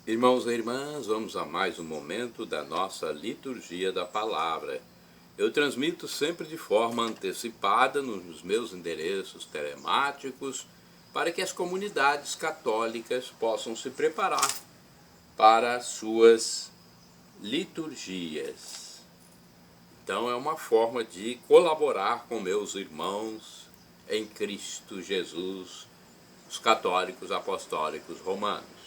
Irmãos e irmãs, vamos a mais um momento da nossa liturgia da palavra. Eu transmito sempre de forma antecipada nos meus endereços telemáticos para que as comunidades católicas possam se preparar para as suas liturgias. Então é uma forma de colaborar com meus irmãos em Cristo Jesus, os católicos apostólicos romanos.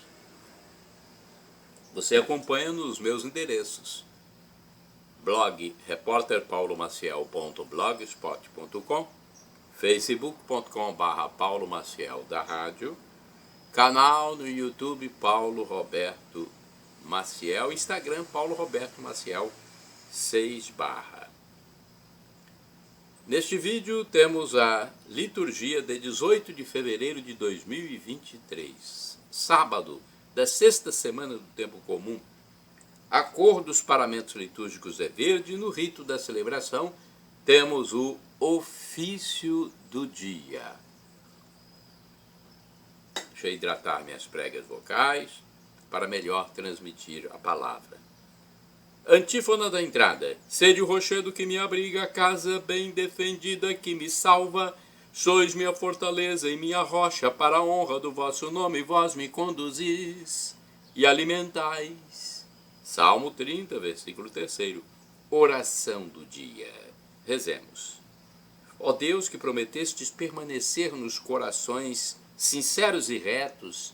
Você acompanha nos meus endereços: blog repórterpaulomaciel.blogspot.com, facebook.com/Paulo Maciel da Rádio, canal no YouTube Paulo Roberto Maciel, Instagram Paulo Roberto Maciel 6 /. Neste vídeo temos a liturgia de 18 de fevereiro de 2023, sábado da sexta semana do tempo comum. A cor dos paramentos litúrgicos é verde e no rito da celebração temos o ofício do dia. Deixa eu hidratar minhas pregas vocais para melhor transmitir a palavra. Antífona da entrada. Sede o rochedo que me abriga, casa bem defendida que me salva. Sois minha fortaleza e minha rocha, para a honra do vosso nome vós me conduzis e alimentais. Salmo 30, versículo 3. Oração do dia. Rezemos. Ó Deus, que prometestes permanecer nos corações sinceros e retos,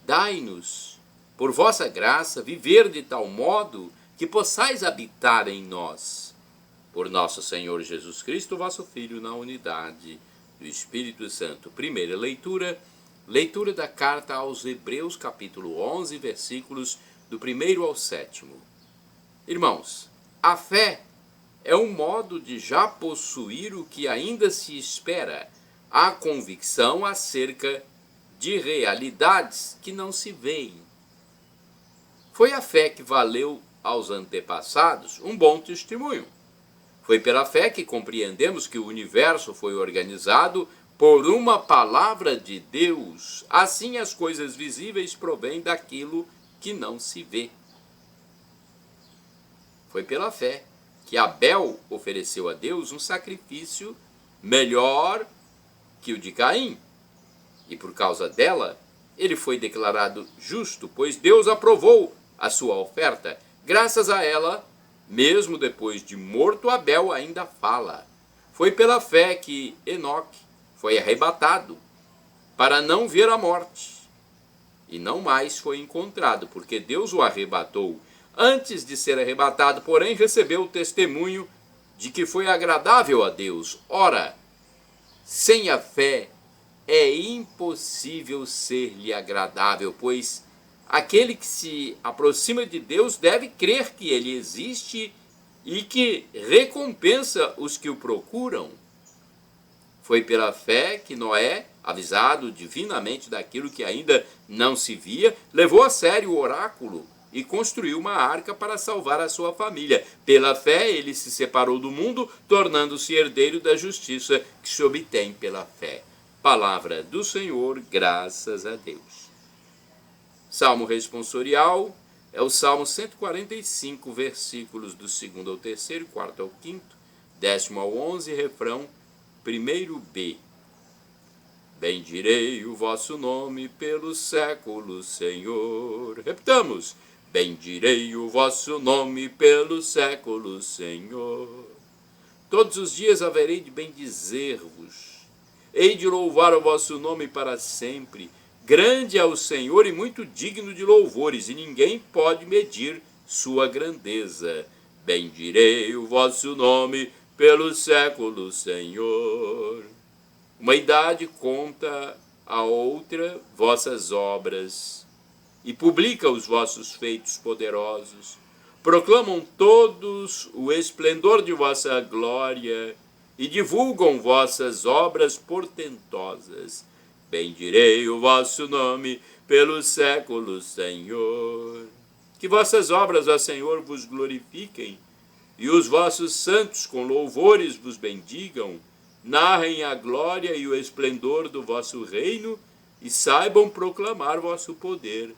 dai-nos, por vossa graça, viver de tal modo que possais habitar em nós. Por nosso Senhor Jesus Cristo, vosso Filho, na unidade do Espírito Santo. Primeira leitura da carta aos Hebreus, capítulo 11, versículos do 1º ao 7º. Irmãos, a fé é um modo de já possuir o que ainda se espera, a convicção acerca de realidades que não se veem. Foi a fé que valeu aos antepassados um bom testemunho. Foi pela fé que compreendemos que o universo foi organizado por uma palavra de Deus. Assim, as coisas visíveis provêm daquilo que não se vê. Foi pela fé que Abel ofereceu a Deus um sacrifício melhor que o de Caim. E por causa dela, ele foi declarado justo, pois Deus aprovou a sua oferta. Graças a ela, mesmo depois de morto, Abel ainda fala. Foi pela fé que Enoque foi arrebatado para não ver a morte. E não mais foi encontrado, porque Deus o arrebatou. Antes de ser arrebatado, porém, recebeu o testemunho de que foi agradável a Deus. Ora, sem a fé é impossível ser-lhe agradável, pois aquele que se aproxima de Deus deve crer que ele existe e que recompensa os que o procuram. Foi pela fé que Noé, avisado divinamente daquilo que ainda não se via, levou a sério o oráculo e construiu uma arca para salvar a sua família. Pela fé ele se separou do mundo, tornando-se herdeiro da justiça que se obtém pela fé. Palavra do Senhor, graças a Deus. Salmo responsorial é o Salmo 145, versículos do 2º ao 3º, 4º ao 5º, 10º ao 11, refrão 1º-B. Bendirei o vosso nome pelos séculos, Senhor. Repitamos. Bendirei o vosso nome pelos séculos, Senhor. Todos os dias haverei de bendizer-vos. Hei de louvar o vosso nome para sempre. Grande é o Senhor e muito digno de louvores, e ninguém pode medir sua grandeza. Bendirei o vosso nome pelos séculos, Senhor. Uma idade conta a outra vossas obras, e publica os vossos feitos poderosos. Proclamam todos o esplendor de vossa glória, e divulgam vossas obras portentosas. Bendirei o vosso nome pelos séculos, Senhor. Que vossas obras, ó Senhor, vos glorifiquem, e os vossos santos com louvores vos bendigam. Narrem a glória e o esplendor do vosso reino, e saibam proclamar vosso poder.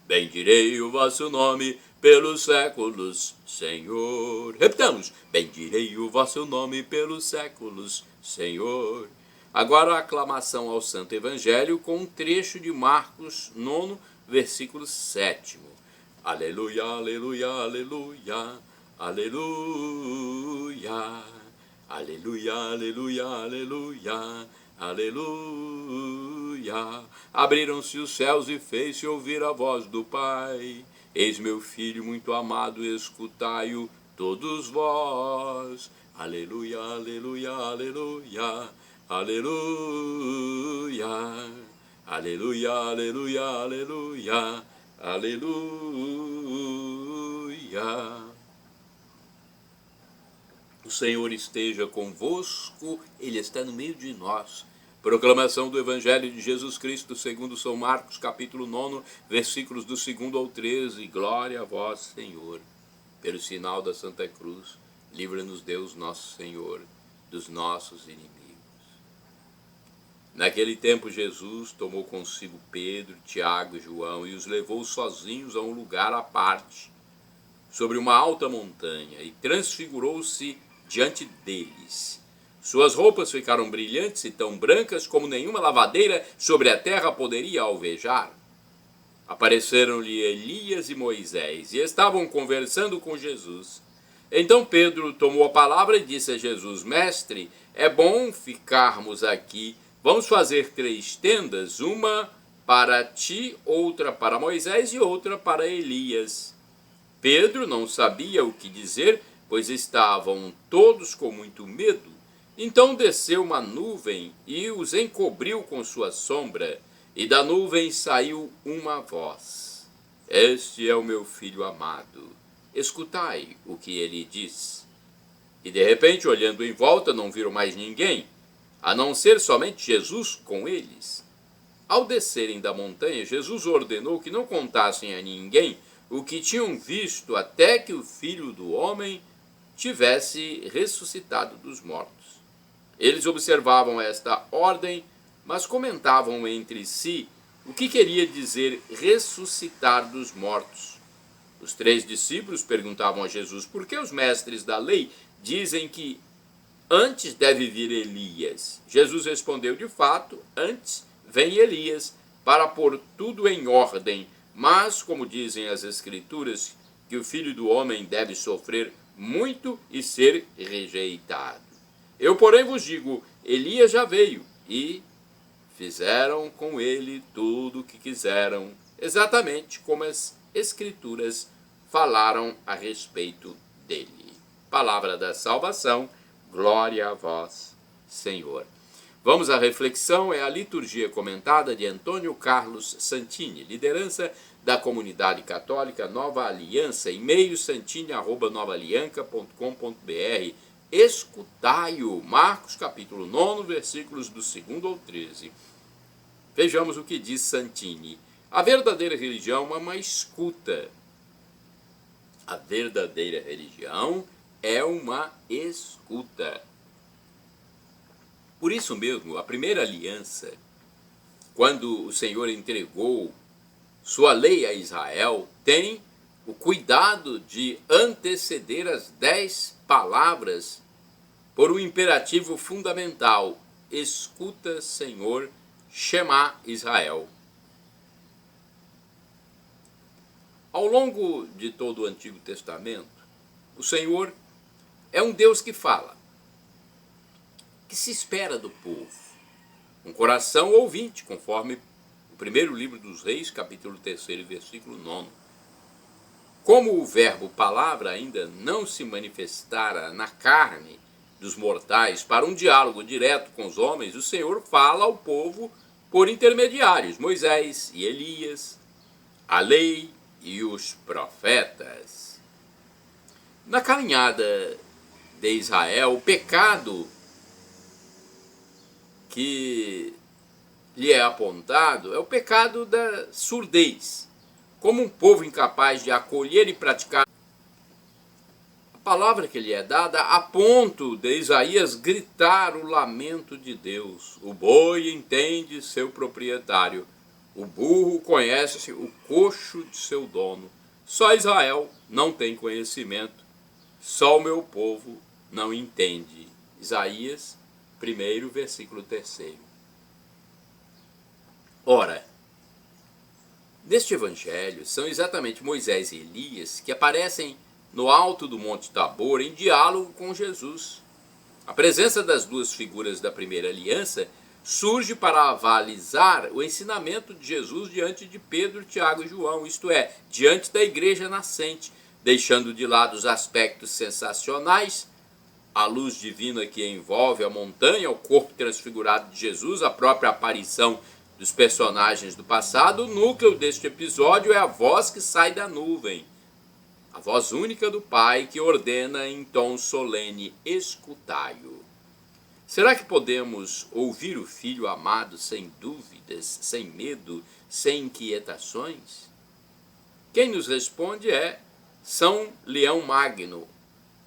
Bendirei o vosso nome pelos séculos, Senhor. Repitamos: bendirei o vosso nome pelos séculos, Senhor. Agora a aclamação ao Santo Evangelho com um trecho de Marcos 9, versículo 7. Aleluia, aleluia, aleluia, aleluia, aleluia, aleluia, aleluia, aleluia. Abriram-se os céus e fez-se ouvir a voz do Pai. Eis meu filho muito amado, escutai-o todos vós. Aleluia, aleluia, aleluia, aleluia, aleluia, aleluia, aleluia, aleluia. O Senhor esteja convosco, Ele está no meio de nós. Proclamação do Evangelho de Jesus Cristo segundo São Marcos, capítulo 9, versículos do 2 ao 13. Glória a vós, Senhor. Pelo sinal da Santa Cruz, livra-nos Deus nosso Senhor dos nossos inimigos. Naquele tempo Jesus tomou consigo Pedro, Tiago e João e os levou sozinhos a um lugar à parte, sobre uma alta montanha, e transfigurou-se diante deles. Suas roupas ficaram brilhantes e tão brancas como nenhuma lavadeira sobre a terra poderia alvejar. Apareceram-lhe Elias e Moisés e estavam conversando com Jesus. Então Pedro tomou a palavra e disse a Jesus: Mestre, é bom ficarmos aqui. Vamos fazer 3 tendas, uma para ti, outra para Moisés e outra para Elias. Pedro não sabia o que dizer, pois estavam todos com muito medo. Então desceu uma nuvem e os encobriu com sua sombra, e da nuvem saiu uma voz: Este é o meu filho amado, escutai o que ele diz. E de repente, olhando em volta, não viram mais ninguém, a não ser somente Jesus com eles. Ao descerem da montanha, Jesus ordenou que não contassem a ninguém o que tinham visto até que o Filho do Homem tivesse ressuscitado dos mortos. Eles observavam esta ordem, mas comentavam entre si o que queria dizer ressuscitar dos mortos. Os 3 discípulos perguntavam a Jesus: por que os mestres da lei dizem que antes deve vir Elias? Jesus respondeu: de fato, antes vem Elias para pôr tudo em ordem, mas, como dizem as Escrituras, que o Filho do Homem deve sofrer muito e ser rejeitado. Eu, porém, vos digo, Elias já veio e fizeram com ele tudo o que quiseram, exatamente como as Escrituras falaram a respeito dele. Palavra da salvação, glória a vós, Senhor. Vamos à reflexão, é a liturgia comentada de Antônio Carlos Santini, liderança da comunidade católica Nova Aliança, e-mail santini@novaalianca.com.br. Escutai-o, Marcos capítulo 9, versículos do 2 ao 13. Vejamos o que diz Santini. A verdadeira religião é uma escuta. A verdadeira religião é uma escuta. Por isso mesmo, a primeira aliança, quando o Senhor entregou sua lei a Israel, tem o cuidado de anteceder as 10 palavras por um imperativo fundamental: escuta, Senhor, Shema Israel. Ao longo de todo o Antigo Testamento, o Senhor é um Deus que fala, que se espera do povo, um coração ouvinte, conforme o primeiro livro dos Reis, capítulo 3, versículo 9. Como o verbo palavra ainda não se manifestara na carne dos mortais para um diálogo direto com os homens, o Senhor fala ao povo por intermediários, Moisés e Elias, a lei e os profetas. Na caminhada de Israel, o pecado que lhe é apontado é o pecado da surdez, como um povo incapaz de acolher e praticar a palavra que lhe é dada, a ponto de Isaías gritar o lamento de Deus: o boi entende seu proprietário, O burro conhece o coxo de seu dono. Só Israel não tem conhecimento. Só o meu povo não entende. Isaías 1, versículo 3. Ora, neste evangelho são exatamente Moisés e Elias que aparecem no alto do Monte Tabor em diálogo com Jesus. A presença das duas figuras da primeira aliança surge para avalizar o ensinamento de Jesus diante de Pedro, Tiago e João, isto é, diante da igreja nascente, deixando de lado os aspectos sensacionais, a luz divina que envolve a montanha, o corpo transfigurado de Jesus, a própria aparição dos personagens do passado. O núcleo deste episódio é a voz que sai da nuvem, a voz única do Pai que ordena em tom solene: escutai-o. Será que podemos ouvir o Filho amado sem dúvidas, sem medo, sem inquietações? Quem nos responde é São Leão Magno,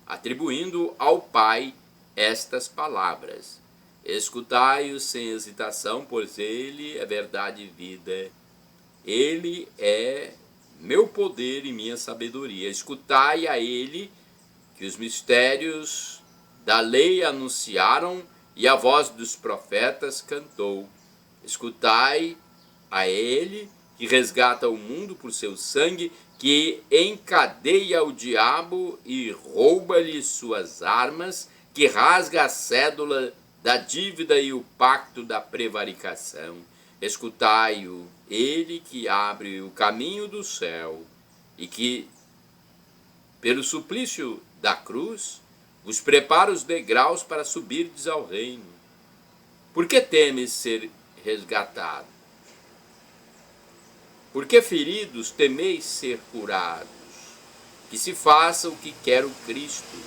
atribuindo ao Pai estas palavras: escutai-o sem hesitação, pois ele é verdade e vida. Ele é meu poder e minha sabedoria. Escutai a ele, que os mistérios da lei anunciaram e a voz dos profetas cantou. Escutai a ele, que resgata o mundo por seu sangue, que encadeia o diabo e rouba-lhe suas armas, que rasga a cédula da dívida e o pacto da prevaricação. Escutai-o, ele que abre o caminho do céu e que, pelo suplício da cruz, vos prepara os degraus para subirdes ao reino. Por que temes ser resgatado? Por que feridos temeis ser curados? Que se faça o que quer o Cristo,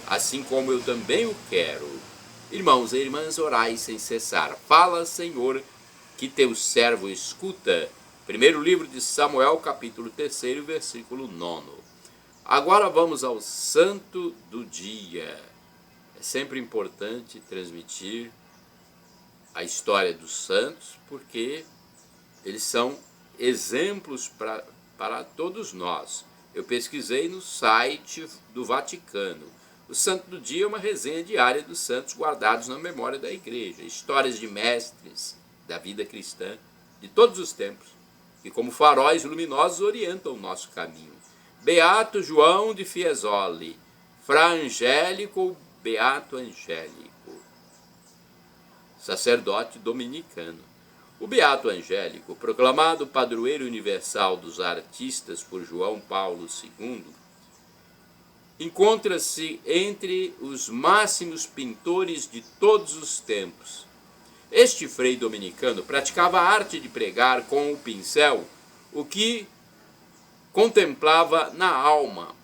assim como eu também o quero. Irmãos e irmãs, orai sem cessar. Fala, Senhor, que teu servo escuta. Primeiro livro de Samuel, capítulo 3, versículo 9. Agora vamos ao santo do dia. É sempre importante transmitir a história dos santos, porque eles são exemplos para todos nós. Eu pesquisei no site do Vaticano. O santo do dia é uma resenha diária dos santos guardados na memória da igreja. Histórias de mestres da vida cristã de todos os tempos, que como faróis luminosos orientam o nosso caminho. Beato João de Fiesole, Fra Angélico Beato Angélico, sacerdote dominicano. O Beato Angélico, proclamado padroeiro universal dos artistas por João Paulo II, encontra-se entre os máximos pintores de todos os tempos. Este frei dominicano praticava a arte de pregar com o pincel o que contemplava na alma.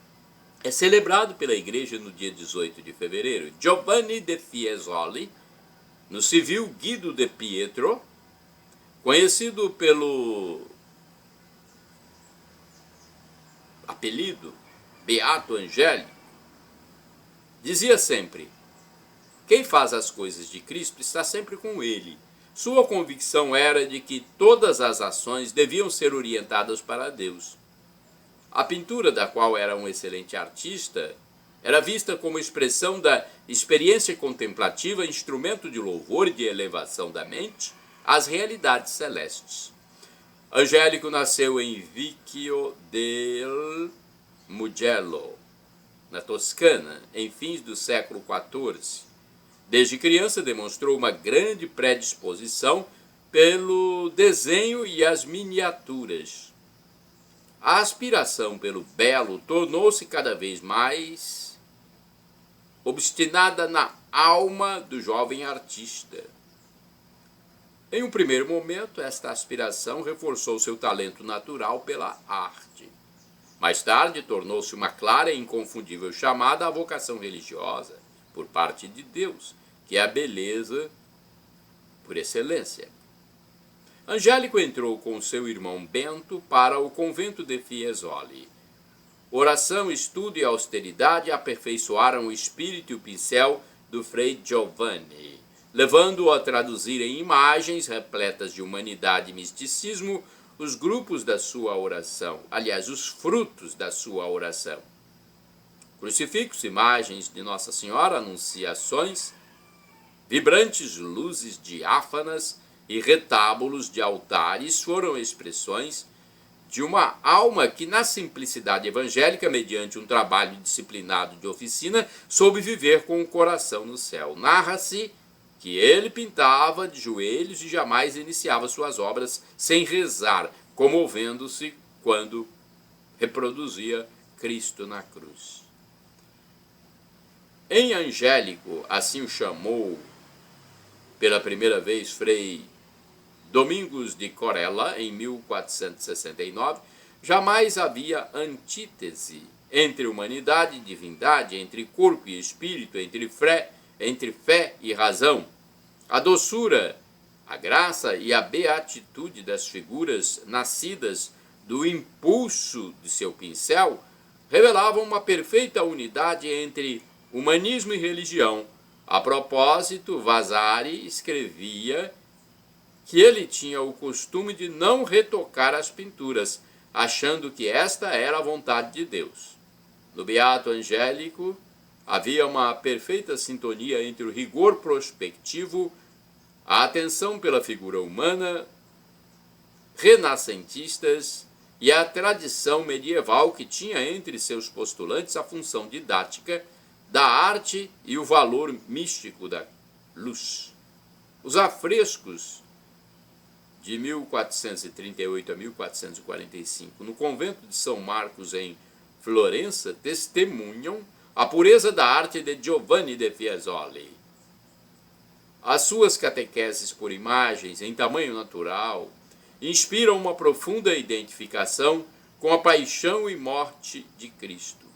É celebrado pela igreja no dia 18 de fevereiro. Giovanni de Fiesole, no civil Guido de Pietro, conhecido pelo apelido Beato Angélico, dizia sempre: quem faz as coisas de Cristo está sempre com ele. Sua convicção era de que todas as ações deviam ser orientadas para Deus. A pintura, da qual era um excelente artista, era vista como expressão da experiência contemplativa, instrumento de louvor e de elevação da mente às realidades celestes. Angélico nasceu em Vicchio del Mugello, na Toscana, em fins do século XIV. Desde criança demonstrou uma grande predisposição pelo desenho e as miniaturas. A aspiração pelo belo tornou-se cada vez mais obstinada na alma do jovem artista. Em um primeiro momento, esta aspiração reforçou seu talento natural pela arte. Mais tarde, tornou-se uma clara e inconfundível chamada à vocação religiosa, por parte de Deus, que é a beleza por excelência. Angélico entrou com seu irmão Bento para o convento de Fiesole. Oração, estudo e austeridade aperfeiçoaram o espírito e o pincel do frei Giovanni. levando-o a traduzir em imagens repletas de humanidade e misticismo os grupos da sua oração, aliás, os frutos da sua oração. Crucifixo, imagens de Nossa Senhora, anunciações, vibrantes luzes diáfanas e retábulos de altares foram expressões de uma alma que, na simplicidade evangélica, mediante um trabalho disciplinado de oficina, soube viver com o coração no céu. Narra-se que ele pintava de joelhos e jamais iniciava suas obras sem rezar, comovendo-se quando reproduzia Cristo na cruz. Em Angélico, assim o chamou pela primeira vez Frei Domingos de Corella, em 1469, jamais havia antítese entre humanidade e divindade, entre corpo e espírito, entre fé e razão. A doçura, a graça e a beatitude das figuras nascidas do impulso de seu pincel revelavam uma perfeita unidade entre humanismo e religião. A propósito, Vasari escrevia que ele tinha o costume de não retocar as pinturas, achando que esta era a vontade de Deus. No Beato Angélico havia uma perfeita sintonia entre o rigor prospectivo, a atenção pela figura humana, renascentistas e a tradição medieval que tinha entre seus postulantes a função didática da arte e o valor místico da luz. Os afrescos de 1438 a 1445 no convento de São Marcos em Florença testemunham a pureza da arte de Giovanni de Fiesoli. As suas catequeses por imagens em tamanho natural inspiram uma profunda identificação com a paixão e morte de Cristo.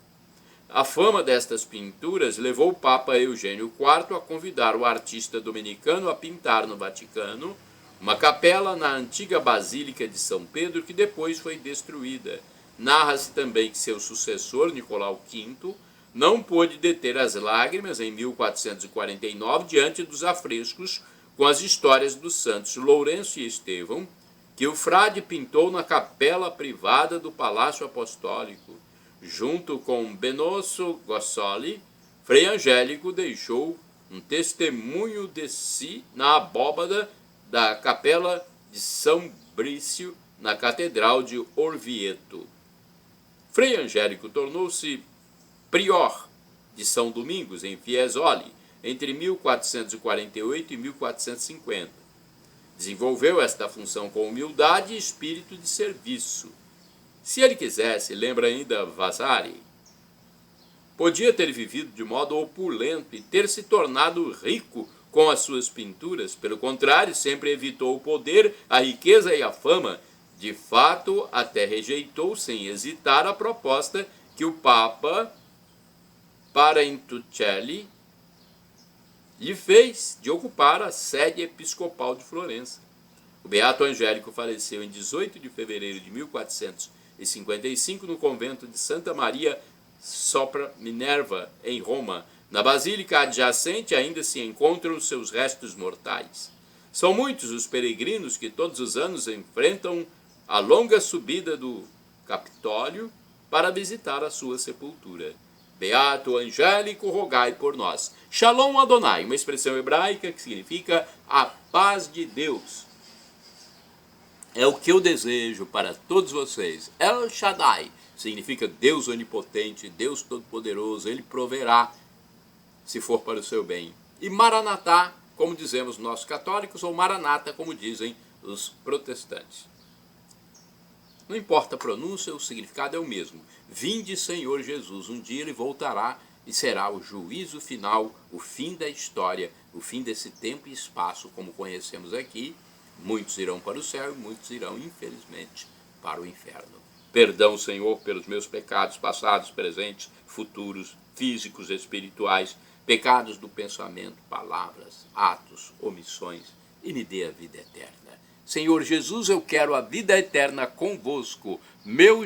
A fama destas pinturas levou o Papa Eugênio IV a convidar o artista dominicano a pintar no Vaticano uma capela na antiga Basílica de São Pedro, que depois foi destruída. Narra-se também que seu sucessor, Nicolau V, não pôde deter as lágrimas em 1449 diante dos afrescos com as histórias dos santos Lourenço e Estevão, que o frade pintou na capela privada do Palácio Apostólico. Junto com Benozzo Gossoli, Frei Angélico deixou um testemunho de si na abóbada da capela de São Brício, na Catedral de Orvieto. Frei Angélico tornou-se prior de São Domingos, em Fiesole, entre 1448 e 1450. Desenvolveu esta função com humildade e espírito de serviço. Se ele quisesse, lembra ainda Vasari, podia ter vivido de modo opulento e ter se tornado rico com as suas pinturas. Pelo contrário, sempre evitou o poder, a riqueza e a fama. De fato, até rejeitou sem hesitar a proposta que o Papa Parentuccelli lhe fez de ocupar a sede episcopal de Florença. O Beato Angélico faleceu em 18 de fevereiro de 1455 no convento de Santa Maria sopra Minerva, em Roma. Na basílica adjacente ainda se encontram seus restos mortais. São muitos os peregrinos que todos os anos enfrentam a longa subida do Capitólio para visitar a sua sepultura. Beato Angélico, rogai por nós. Shalom Adonai, uma expressão hebraica que significa a paz de Deus. É o que eu desejo para todos vocês. El Shaddai significa Deus onipotente, Deus todo-poderoso. Ele proverá se for para o seu bem. E Maranatá, como dizemos nós católicos, ou Maranata, como dizem os protestantes. Não importa a pronúncia, o significado é o mesmo. Vinde, Senhor Jesus. Um dia ele voltará e será o juízo final, o fim da história, o fim desse tempo e espaço, como conhecemos aqui. Muitos irão para o céu e muitos irão, infelizmente, para o inferno. Perdão, Senhor, pelos meus pecados passados, presentes, futuros, físicos, espirituais, pecados do pensamento, palavras, atos, omissões, e me dê a vida eterna. Senhor Jesus, eu quero a vida eterna convosco, meu